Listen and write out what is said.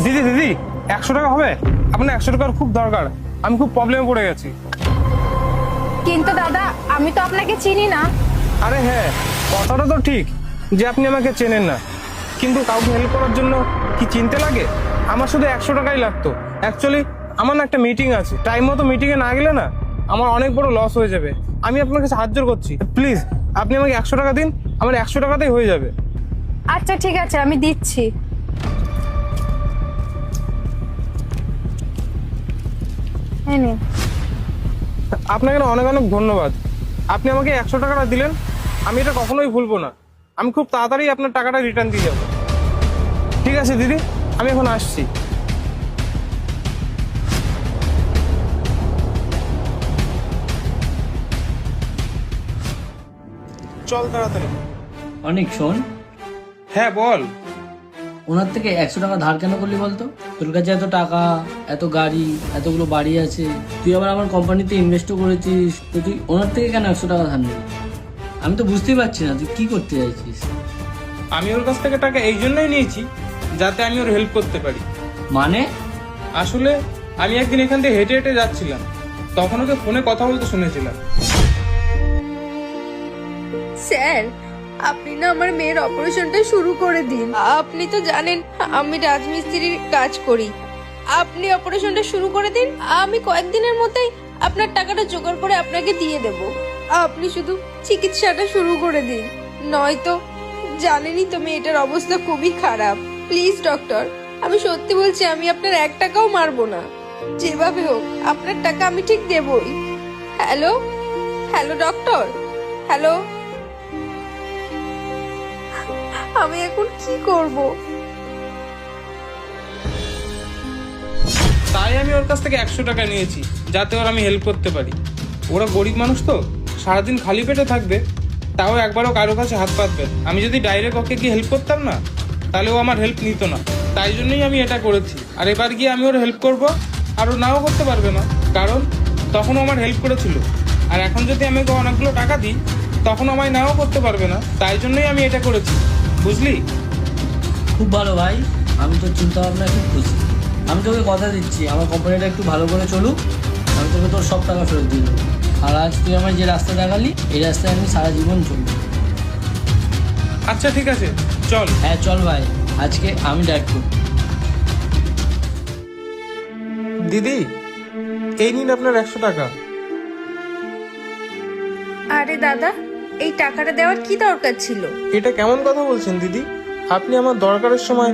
দিদি দিদি 100 টাকা হবে? আপনার 100 টাকার খুব দরকার, আমি খুব প্রবলেমে পড়ে গেছি। কিন্তু দাদা আমি তো আপনাকে চিনি না। আরে হ্যাঁ, কথাটা তো ঠিক যে আপনি আমাকে চেনেন না, কিন্তু কাউকে হেল্প করার জন্য কি চিনতে লাগে? আমার শুধু 100 টাকাই লাগতো। অ্যাকচুয়ালি আমার না একটা মিটিং আছে, টাইম মতো মিটিংয়ে না গেলে না আমার অনেক বড় লস হয়ে যাবে। আমি আপনাকে সাহায্য করছি, প্লিজ আপনি আমাকে 100 টাকা দিন, আমার 100 টাকাতেই হয়ে যাবে। আচ্ছা ঠিক আছে, আমি দিচ্ছি। এই নিন। আপনাকে না অনেক অনেক ধন্যবাদ। আপনি আমাকে 100 টাকাটা দিলেন, আমি এটা কখনোই ভুলবো না। আমি খুব তাড়াতাড়ি আপনার টাকাটা রিটার্ন দিয়ে যাবো। ঠিক আছে দিদি, আমি এখন আসছি। চল তাড়াতাড়ি। অনেক শোন, হ্যাঁ বল। ওনার থেকে 100 টাকা ধার কেন করলি বলতো? তোর কাছে এত টাকা, এত গাড়ি, এতগুলো বাড়ি আছে, তুই আবার আমার কোম্পানিতে ইনভেস্টও করেছিস, তো তুই ওনার থেকে কেন 100 টাকা ধার নিবি? আমি তো বুঝতেই পারছি না তুই কি করতে চাইছিস। আমি ওর কাছ থেকে টাকা এই জন্যই নিয়েছি যাতে আমি ওর হেল্প করতে পারি। মানে? আসলে আমি একদিন এখান থেকে হেঁটে হেঁটে যাচ্ছিলাম, তখন ওকে ফোনে কথা বলতে শুনেছিলাম। স্যার, আপনি না আমার মেয়ের অপারেশনটা শুরু করে দিন। আপনি তো জানেন আমি রাজমিস্ত্রির কাজ করি। আপনি অপারেশনটা শুরু করে দিন, আমি কয়েকদিনের মধ্যেই আপনার টাকাটা জোগাড় করে আপনাকে দিয়ে দেব। আপনি শুধু চিকিৎসাটা শুরু করে দিন, নয়তো জানেনই তো মেয়েটার অবস্থা খুবই খারাপ। প্লিজ ডক্টর, আমি সত্যি বলছি, আমি আপনার 1 টাকাও মারবো না। যেভাবে হোক আপনার টাকা আমি ঠিক দেবই। Hello hello doctor, hello. আমি এখন কি করব? তাই আমি ওর কাছ থেকে 100 টাকা নিয়েছি যাতে ওর আমি হেল্প করতে পারি। ওরা গরিব মানুষ তো, সারাদিন খালি পেটে থাকবে, তাও একবারও কারো কাছে হাত পাতবে। আমি যদি ডাইরেক্ট ওকে গিয়ে হেল্প করতাম না, তাহলে ও আমার হেল্প নিত না। তাই জন্যই আমি এটা করেছি। আর এবার গিয়ে আমি ওর হেল্প করব, আর ও নাও করতে পারবে না, কারণ তখন ও আমার হেল্প করেছিল। আর এখন যদি আমি ওকে অনেকগুলো টাকা দিই, তখন আমায় নাও করতে পারবে না। তাই জন্যই আমি এটা করেছি, বুঝলি? খুব ভালো ভাই, আমি তোর চিন্তা ভাবনা খুব খুশি। আমি তোকে কথা দিচ্ছি, আমার কোম্পানিটা একটু ভালো করে চলুক, আমি তোকে তোর সব টাকা ফেরত দিয়ে দেবো। আর আজ তুই আমার যে রাস্তা দেখালি, এই রাস্তায় আমি সারা জীবন চলবো। আচ্ছা ঠিক আছে, চল। হ্যাঁ চল ভাই, আজকে আমি ডাইরেক্ট করবো। দিদি, এই নিন আপনার 100 টাকা। আরে দাদা, এই টাকাটা দেওয়ার কি দরকার ছিল? এটা কেমন কথা বলছেন দিদি? আপনি আমার দরকারের সময়